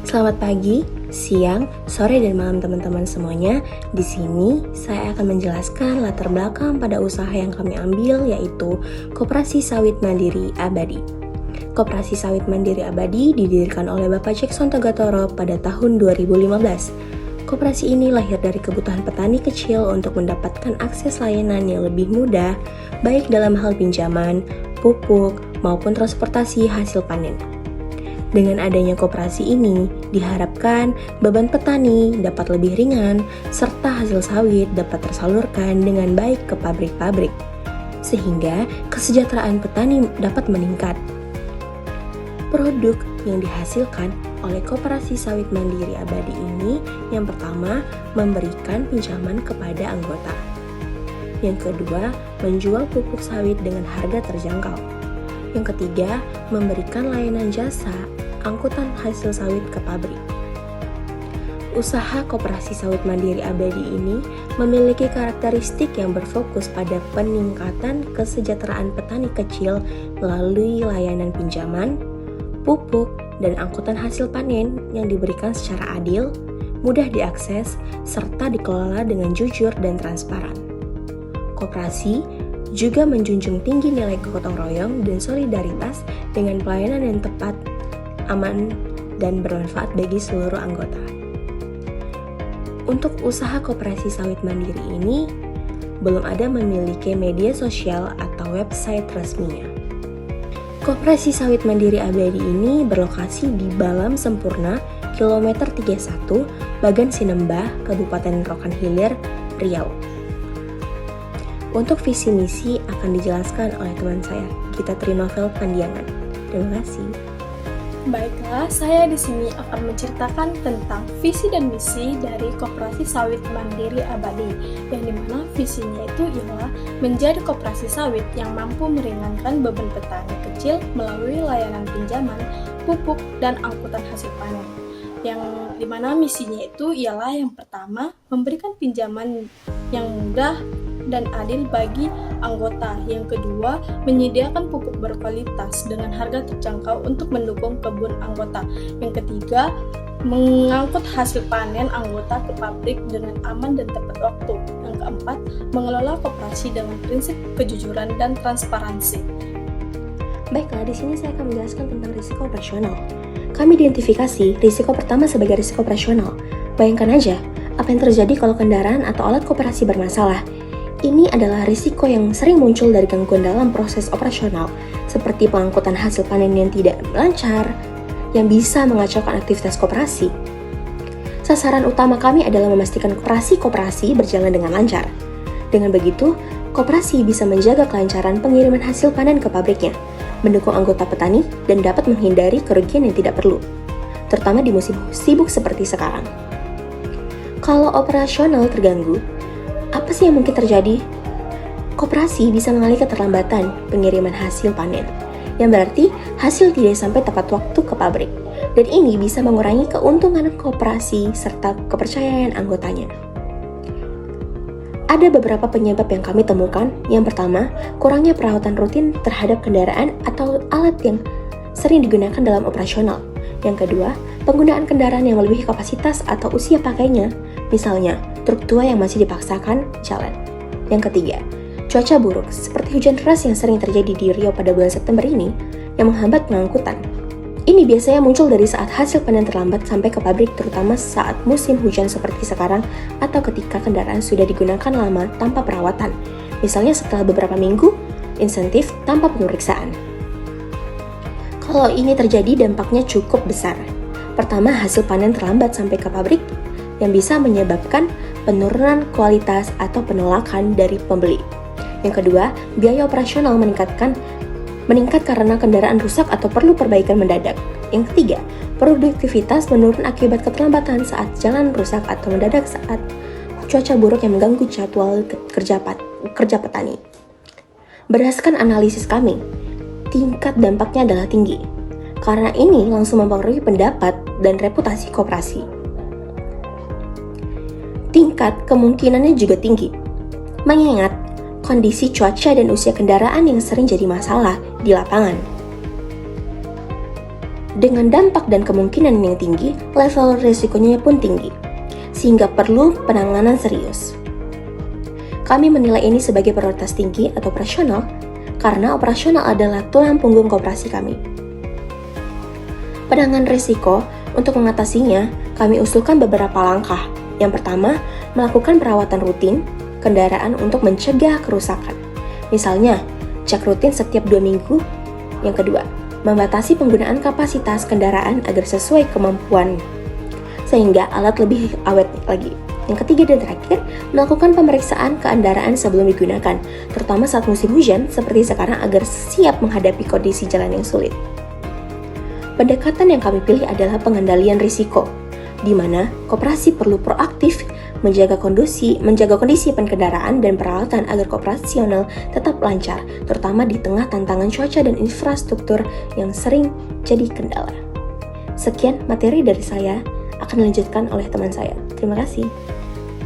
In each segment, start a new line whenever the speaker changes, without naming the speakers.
Selamat pagi, siang, sore, dan malam teman-teman semuanya. Di sini saya akan menjelaskan latar belakang pada usaha yang kami ambil, yaitu Koperasi Sawit Mandiri Abadi. Koperasi Sawit Mandiri Abadi didirikan oleh Bapak Jackson Togatoro pada tahun 2015. Koperasi ini lahir dari kebutuhan petani kecil untuk mendapatkan akses layanan yang lebih mudah, baik dalam hal pinjaman, pupuk, maupun transportasi hasil panen. Dengan adanya koperasi ini, diharapkan beban petani dapat lebih ringan, serta hasil sawit dapat tersalurkan dengan baik ke pabrik-pabrik, sehingga kesejahteraan petani dapat meningkat. Produk yang dihasilkan oleh Koperasi Sawit Mandiri Abadi ini, yang pertama, memberikan pinjaman kepada anggota. Yang kedua, menjual pupuk sawit dengan harga terjangkau. Yang ketiga, memberikan layanan jasa angkutan hasil sawit ke pabrik. Usaha Koperasi Sawit Mandiri Abadi ini memiliki karakteristik yang berfokus pada peningkatan kesejahteraan petani kecil melalui layanan pinjaman, pupuk, dan angkutan hasil panen yang diberikan secara adil, mudah diakses, serta dikelola dengan jujur dan transparan. Koperasi juga menjunjung tinggi nilai gotong royong dan solidaritas dengan pelayanan yang tepat, aman, dan bermanfaat bagi seluruh anggota. Untuk usaha Koperasi Sawit Mandiri ini, belum ada memiliki media sosial atau website resminya. Koperasi Sawit Mandiri Abadi ini berlokasi di Balam Sempurna, kilometer 31, Bagan Sinembah, Kabupaten Rokan Hilir, Riau. Untuk visi misi akan dijelaskan oleh teman saya, Gita Trinovel Pandiangan. Terima kasih.
Baiklah, saya di sini akan menceritakan tentang visi dan misi dari Koperasi Sawit Mandiri Abadi, yang dimana visinya itu ialah menjadi koperasi sawit yang mampu meringankan beban petani kecil melalui layanan pinjaman, pupuk, dan angkutan hasil panen. Yang dimana misinya itu ialah yang pertama, memberikan pinjaman yang mudah dan adil bagi anggota. Yang kedua, menyediakan pupuk berkualitas dengan harga terjangkau untuk mendukung kebun anggota. Yang ketiga, mengangkut hasil panen anggota ke pabrik dengan aman dan tepat waktu. Yang keempat, mengelola koperasi dengan prinsip kejujuran dan transparansi.
Baiklah, di sini saya akan menjelaskan tentang risiko operasional. Kami identifikasi risiko pertama sebagai risiko operasional. Bayangkan aja, apa yang terjadi kalau kendaraan atau alat koperasi bermasalah. Ini adalah risiko yang sering muncul dari gangguan dalam proses operasional, seperti pengangkutan hasil panen yang tidak lancar, yang bisa mengacaukan aktivitas koperasi. Sasaran utama kami adalah memastikan koperasi berjalan dengan lancar. Dengan begitu, koperasi bisa menjaga kelancaran pengiriman hasil panen ke pabriknya, mendukung anggota petani, dan dapat menghindari kerugian yang tidak perlu, terutama di musim sibuk seperti sekarang. Kalau operasional terganggu, apa sih yang mungkin terjadi? Koperasi bisa mengalami keterlambatan pengiriman hasil panen, yang berarti hasil tidak sampai tepat waktu ke pabrik, dan ini bisa mengurangi keuntungan koperasi serta kepercayaan anggotanya. Ada beberapa penyebab yang kami temukan. Yang pertama, kurangnya perawatan rutin terhadap kendaraan atau alat yang sering digunakan dalam operasional. Yang kedua, penggunaan kendaraan yang melebihi kapasitas atau usia pakainya, misalnya truk tua yang masih dipaksakan jalan. Yang ketiga, cuaca buruk seperti hujan deras yang sering terjadi di Riau pada bulan September ini yang menghambat pengangkutan. Ini biasanya muncul dari saat hasil panen terlambat sampai ke pabrik, terutama saat musim hujan seperti sekarang atau ketika kendaraan sudah digunakan lama tanpa perawatan, misalnya setelah beberapa minggu insentif tanpa pemeriksaan. Kalau ini terjadi, dampaknya cukup besar. Pertama, hasil panen terlambat sampai ke pabrik yang bisa menyebabkan penurunan kualitas atau penolakan dari pembeli. Yang kedua, biaya operasional meningkat karena kendaraan rusak atau perlu perbaikan mendadak. Yang ketiga, produktivitas menurun akibat keterlambatan saat jalan rusak atau mendadak saat cuaca buruk yang mengganggu jadwal kerja petani. Berdasarkan analisis kami, tingkat dampaknya adalah tinggi. Karena ini langsung mempengaruhi pendapat dan reputasi koperasi. Tingkat kemungkinannya juga tinggi, mengingat kondisi cuaca dan usia kendaraan yang sering jadi masalah di lapangan. Dengan dampak dan kemungkinan yang tinggi, level risikonya pun tinggi, sehingga perlu penanganan serius. Kami menilai ini sebagai prioritas tinggi atau operasional, karena operasional adalah tulang punggung koperasi kami. Penanganan risiko, untuk mengatasinya, kami usulkan beberapa langkah. Yang pertama, melakukan perawatan rutin kendaraan untuk mencegah kerusakan. Misalnya, cek rutin setiap 2 minggu. Yang kedua, membatasi penggunaan kapasitas kendaraan agar sesuai kemampuan, sehingga alat lebih awet lagi. Yang ketiga dan terakhir, melakukan pemeriksaan kendaraan sebelum digunakan, terutama saat musim hujan seperti sekarang agar siap menghadapi kondisi jalan yang sulit. Pendekatan yang kami pilih adalah pengendalian risiko, di mana koperasi perlu proaktif menjaga kondisi kendaraan dan peralatan agar operasional tetap lancar, terutama di tengah tantangan cuaca dan infrastruktur yang sering jadi kendala. Sekian materi dari saya, akan dilanjutkan oleh teman saya. Terima kasih.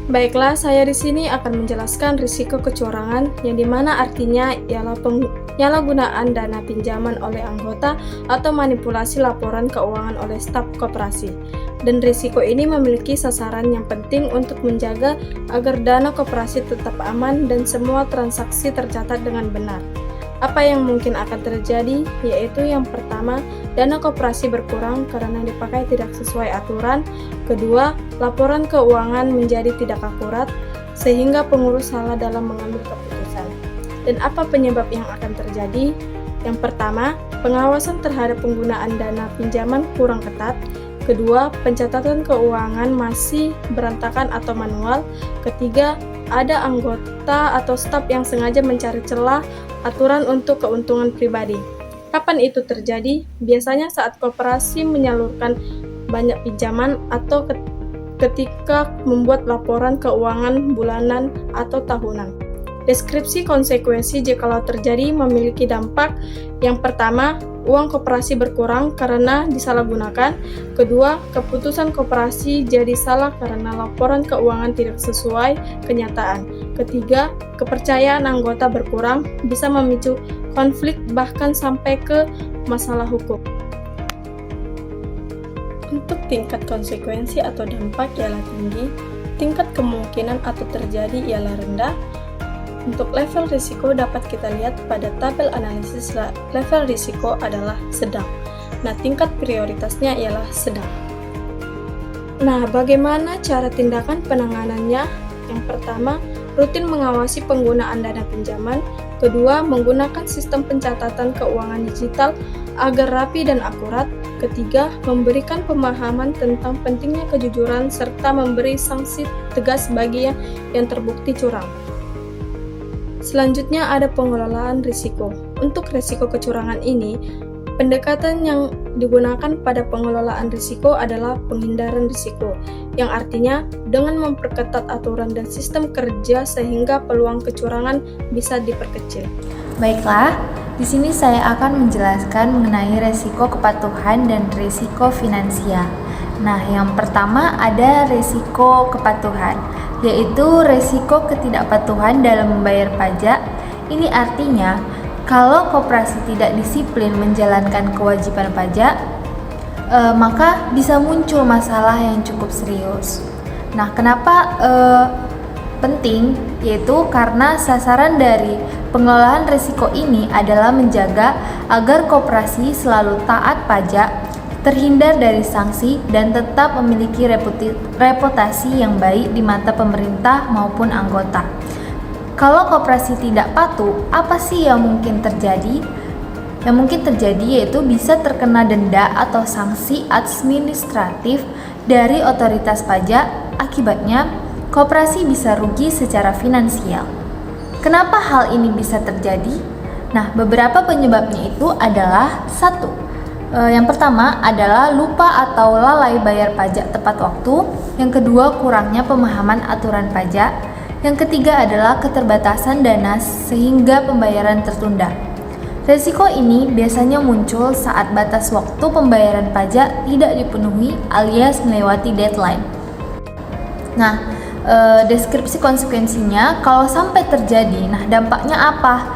Baiklah, saya di sini akan menjelaskan risiko kecurangan, yang dimana artinya ialah penyalahgunaan dana pinjaman oleh anggota atau manipulasi laporan keuangan oleh staf koperasi. Dan risiko ini memiliki sasaran yang penting untuk menjaga agar dana koperasi tetap aman dan semua transaksi tercatat dengan benar. Apa yang mungkin akan terjadi, yaitu yang pertama, dana koperasi berkurang karena dipakai tidak sesuai aturan. Kedua, laporan keuangan menjadi tidak akurat, sehingga pengurus salah dalam mengambil keputusan. Dan apa penyebab yang akan terjadi? Yang pertama, pengawasan terhadap penggunaan dana pinjaman kurang ketat. Kedua, pencatatan keuangan masih berantakan atau manual. Ketiga, ada anggota atau staf yang sengaja mencari celah aturan untuk keuntungan pribadi. Kapan itu terjadi? Biasanya saat koperasi menyalurkan banyak pinjaman atau ketika membuat laporan keuangan bulanan atau tahunan. Deskripsi konsekuensi jikalau terjadi memiliki dampak. Yang pertama, uang koperasi berkurang karena disalahgunakan. Kedua, keputusan koperasi jadi salah karena laporan keuangan tidak sesuai kenyataan. Ketiga, kepercayaan anggota berkurang, bisa memicu konflik bahkan sampai ke masalah hukum. Untuk tingkat konsekuensi atau dampak ialah tinggi, tingkat kemungkinan atau terjadi ialah rendah. Untuk level risiko dapat kita lihat pada tabel analisis level risiko adalah sedang. Nah, tingkat prioritasnya ialah sedang. Nah, bagaimana cara tindakan penanganannya? Yang pertama, rutin mengawasi penggunaan dana pinjaman. Kedua, menggunakan sistem pencatatan keuangan digital agar rapi dan akurat. Ketiga, memberikan pemahaman tentang pentingnya kejujuran serta memberi sanksi tegas bagi yang terbukti curang. Selanjutnya ada pengelolaan risiko. Untuk risiko kecurangan ini, pendekatan yang digunakan pada pengelolaan risiko adalah penghindaran risiko, yang artinya dengan memperketat aturan dan sistem kerja sehingga peluang kecurangan bisa diperkecil.
Baiklah, di sini saya akan menjelaskan mengenai risiko kepatuhan dan risiko finansial. Nah, yang pertama ada risiko kepatuhan, yaitu risiko ketidakpatuhan dalam membayar pajak. Ini artinya kalau koperasi tidak disiplin menjalankan kewajiban pajak, maka bisa muncul masalah yang cukup serius. Nah, kenapa penting? Yaitu karena sasaran dari pengelolaan risiko ini adalah menjaga agar koperasi selalu taat pajak, terhindar dari sanksi, dan tetap memiliki reputasi yang baik di mata pemerintah maupun anggota. Kalau koperasi tidak patuh, apa sih yang mungkin terjadi? Yang mungkin terjadi yaitu bisa terkena denda atau sanksi administratif dari otoritas pajak. Akibatnya, koperasi bisa rugi secara finansial. Kenapa hal ini bisa terjadi? Nah, beberapa penyebabnya itu adalah yang pertama adalah lupa atau lalai bayar pajak tepat waktu. Yang kedua, kurangnya pemahaman aturan pajak. Yang ketiga adalah keterbatasan dana sehingga pembayaran tertunda. Risiko ini biasanya muncul saat batas waktu pembayaran pajak tidak dipenuhi alias melewati deadline. Nah, deskripsi konsekuensinya kalau sampai terjadi, nah dampaknya apa?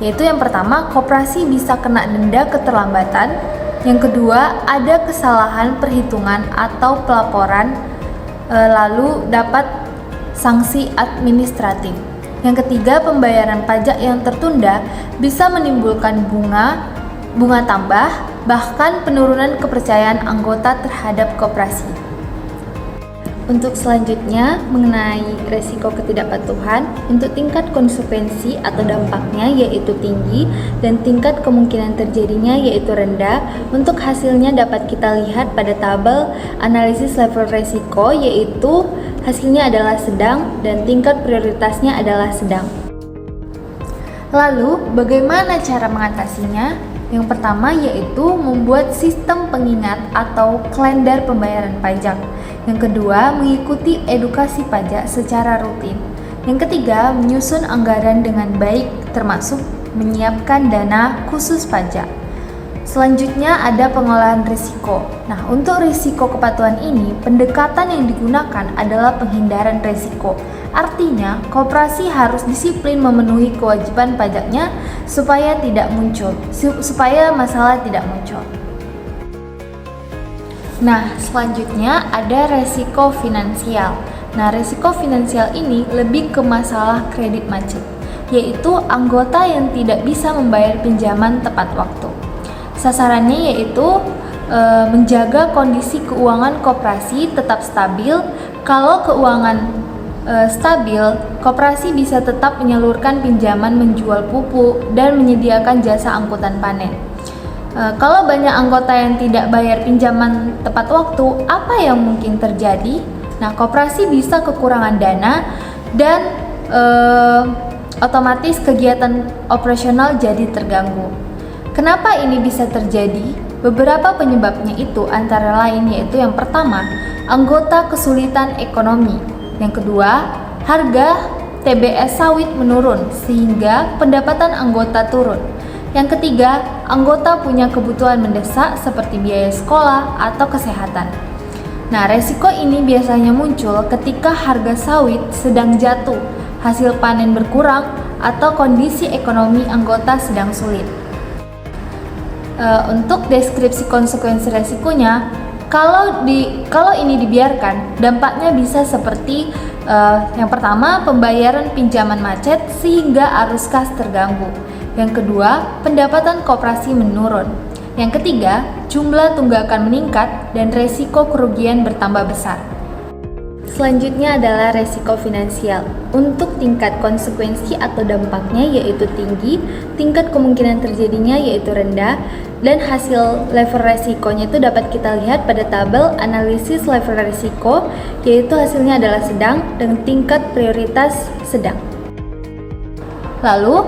Yaitu yang pertama, koperasi bisa kena denda keterlambatan. Yang kedua, ada kesalahan perhitungan atau pelaporan, lalu dapat sanksi administratif. Yang ketiga, pembayaran pajak yang tertunda bisa menimbulkan bunga tambah, bahkan penurunan kepercayaan anggota terhadap koperasi. Untuk selanjutnya, mengenai resiko ketidakpatuhan, untuk tingkat konsekuensi atau dampaknya yaitu tinggi dan tingkat kemungkinan terjadinya yaitu rendah. Untuk hasilnya dapat kita lihat pada tabel analisis level resiko, yaitu hasilnya adalah sedang dan tingkat prioritasnya adalah sedang. Lalu, bagaimana cara mengatasinya? Yang pertama yaitu membuat sistem pengingat atau kalender pembayaran pajak. Yang kedua, mengikuti edukasi pajak secara rutin. Yang ketiga, menyusun anggaran dengan baik termasuk menyiapkan dana khusus pajak. Selanjutnya ada pengolahan risiko. Nah, untuk risiko kepatuhan ini, pendekatan yang digunakan adalah penghindaran risiko. Artinya, koperasi harus disiplin memenuhi kewajiban pajaknya supaya masalah tidak muncul. Nah, selanjutnya ada resiko finansial. Nah, resiko finansial ini lebih ke masalah kredit macet, yaitu anggota yang tidak bisa membayar pinjaman tepat waktu. Sasarannya yaitu menjaga kondisi keuangan koperasi tetap stabil. Kalau keuangan stabil, koperasi bisa tetap menyalurkan pinjaman, menjual pupuk, dan menyediakan jasa angkutan panen. Kalau banyak anggota yang tidak bayar pinjaman tepat waktu, apa yang mungkin terjadi? Nah, koperasi bisa kekurangan dana dan otomatis kegiatan operasional jadi terganggu. Kenapa ini bisa terjadi? Beberapa penyebabnya itu antara lain yaitu yang pertama, anggota kesulitan ekonomi. Yang kedua, harga TBS sawit menurun sehingga pendapatan anggota turun. Yang ketiga, anggota punya kebutuhan mendesak seperti biaya sekolah atau kesehatan. Nah, resiko ini biasanya muncul ketika harga sawit sedang jatuh, hasil panen berkurang, atau kondisi ekonomi anggota sedang sulit. Untuk deskripsi konsekuensi resikonya, kalau ini dibiarkan, dampaknya bisa seperti yang pertama, pembayaran pinjaman macet sehingga arus kas terganggu. Yang kedua, pendapatan koperasi menurun. Yang ketiga, jumlah tunggakan meningkat dan resiko kerugian bertambah besar. Selanjutnya adalah resiko finansial. Untuk tingkat konsekuensi atau dampaknya yaitu tinggi, tingkat kemungkinan terjadinya yaitu rendah, dan hasil level resikonya itu dapat kita lihat pada tabel analisis level resiko, yaitu hasilnya adalah sedang dan tingkat prioritas sedang. Lalu,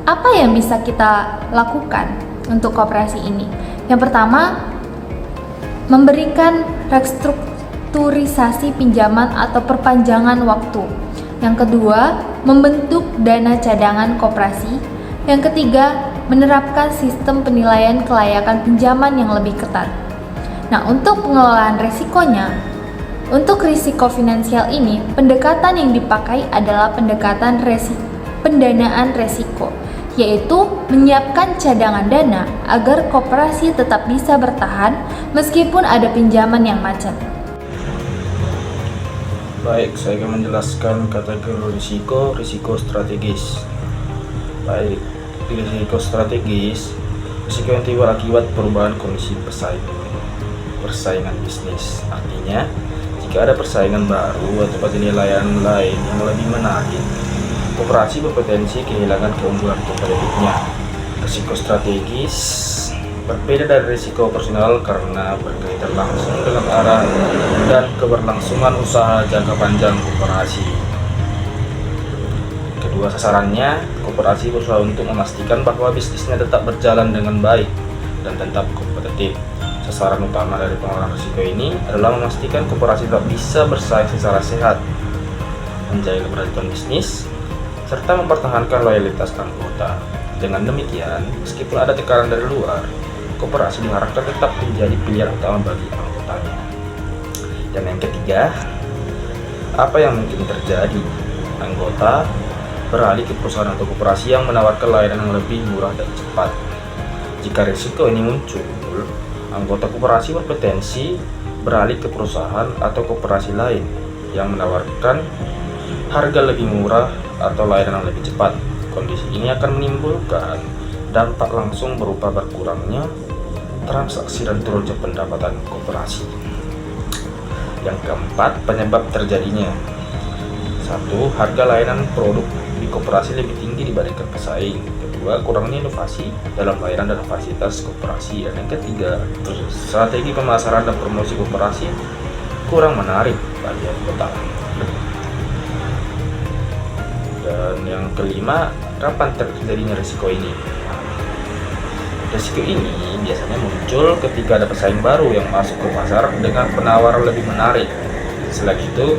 apa yang bisa kita lakukan untuk koperasi ini? Yang pertama, memberikan restrukturisasi pinjaman atau perpanjangan waktu. Yang kedua, membentuk dana cadangan koperasi. Yang ketiga, menerapkan sistem penilaian kelayakan pinjaman yang lebih ketat. Nah, untuk pengelolaan risikonya, untuk risiko finansial ini, pendekatan yang dipakai adalah pendekatan pendanaan risiko, yaitu menyiapkan cadangan dana agar koperasi tetap bisa bertahan meskipun ada pinjaman yang macet.
Baik, saya akan menjelaskan kategori risiko strategis. Baik, risiko strategis, risiko yang timbul akibat perubahan kondisi persaingan bisnis. Artinya, jika ada persaingan baru atau penilaian lain yang lebih menarik, koperasi berpotensi kehilangan keunggulan kompetitifnya. Risiko strategis berbeda dari risiko operasional karena berkaitan langsung dengan arah dan keberlangsungan usaha jangka panjang koperasi. Kedua, sasarannya, koperasi berusaha untuk memastikan bahwa bisnisnya tetap berjalan dengan baik dan tetap kompetitif. Sasaran utama dari pengelolaan risiko ini adalah memastikan koperasi tetap bisa bersaing secara sehat, menjaga keberlanjutan bisnis, serta mempertahankan loyalitas anggota. Dengan demikian, meskipun ada tekanan dari luar, koperasi diharapkan tetap menjadi pilihan utama bagi anggotanya. Dan yang ketiga, apa yang mungkin terjadi? Anggota beralih ke perusahaan atau koperasi yang menawarkan layanan yang lebih murah dan cepat. Jika risiko ini muncul, anggota koperasi berpotensi beralih ke perusahaan atau koperasi lain yang menawarkan harga lebih murah atau layanan lebih cepat. Kondisi ini akan menimbulkan dampak langsung berupa berkurangnya transaksi dan turunnya pendapatan koperasi. Yang keempat, penyebab terjadinya. 1. Harga layanan produk di koperasi lebih tinggi dibandingkan pesaing. Kedua, kurangnya inovasi dalam layanan dan fasilitas koperasi. Dan yang ketiga, strategi pemasaran dan promosi koperasi kurang menarik bagi anggota. Dan yang kelima, kapan terjadinya risiko ini? Risiko ini biasanya muncul ketika ada pesaing baru yang masuk ke pasar dengan penawaran lebih menarik. Selain itu,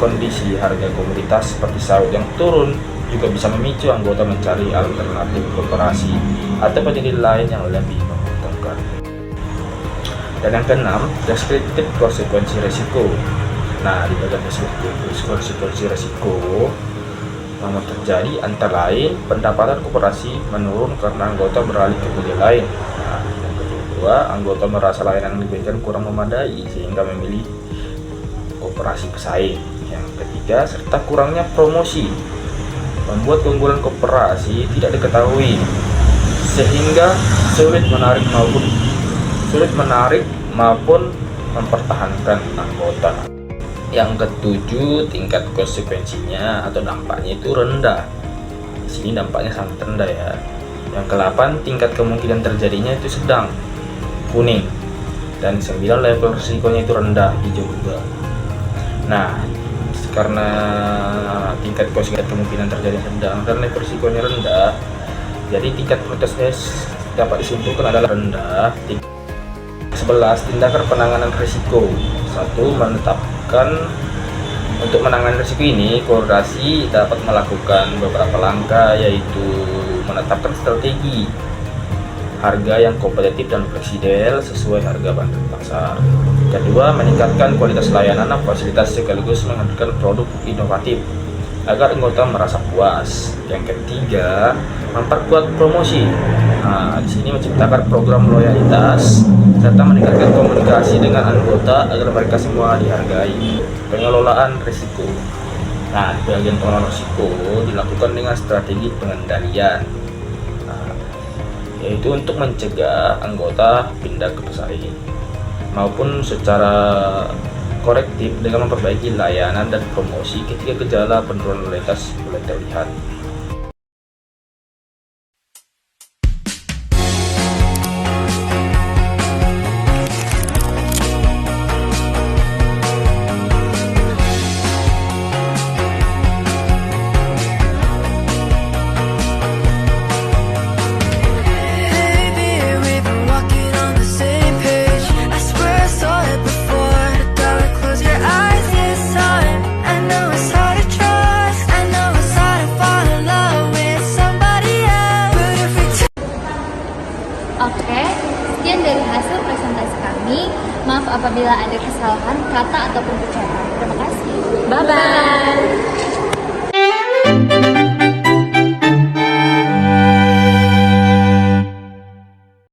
kondisi harga komoditas seperti sawit yang turun juga bisa memicu anggota mencari alternatif koperasi atau penyedia lain yang lebih menguntungkan. Dan yang keenam, deskriptif konsekuensi resiko. Nah, di bagian deskriptif konsekuensi resiko yang terjadi antara lain pendapatan koperasi menurun karena anggota beralih ke penyedia lain. Nah, yang kedua, anggota merasa layanan yang diberikan kurang memadai sehingga memilih koperasi pesaing. Yang ketiga, serta kurangnya promosi membuat keunggulan koperasi tidak diketahui sehingga sulit menarik maupun mempertahankan anggota. Yang ketujuh, tingkat konsekuensinya atau dampaknya itu rendah. Di sini dampaknya sangat rendah ya. Yang ke-8, tingkat kemungkinan terjadinya itu sedang, kuning. Dan 9, level risikonya itu rendah, hijau juga. Nah, karena tingkat kemungkinan terjadi sedang dan level risikonya rendah, jadi tingkat protesnya dapat disimpulkan adalah rendah. 11. Tindakan penanganan risiko. 1. Menetapkan untuk menangani risiko ini, koperasi dapat melakukan beberapa langkah, yaitu menetapkan strategi harga yang kompetitif dan fleksibel sesuai harga bandar pasar. Kedua, meningkatkan kualitas layanan dan fasilitas sekaligus menghadirkan produk inovatif agar anggota merasa puas. Yang ketiga, memperkuat promosi. Nah, di sini menciptakan program loyalitas serta meningkatkan komunikasi dengan anggota agar mereka semua dihargai. Pengelolaan risiko. Nah, di bagian pengelolaan risiko dilakukan dengan strategi pengendalian, yaitu untuk mencegah anggota pindah ke pesaing maupun secara korektif dengan memperbaiki layanan dan promosi ketika gejala penurunan loyalitas mulai terlihat.
Oke, sekian dari hasil presentasi kami. Maaf apabila ada kesalahan kata ataupun ucapan. Terima kasih.
Bye-bye.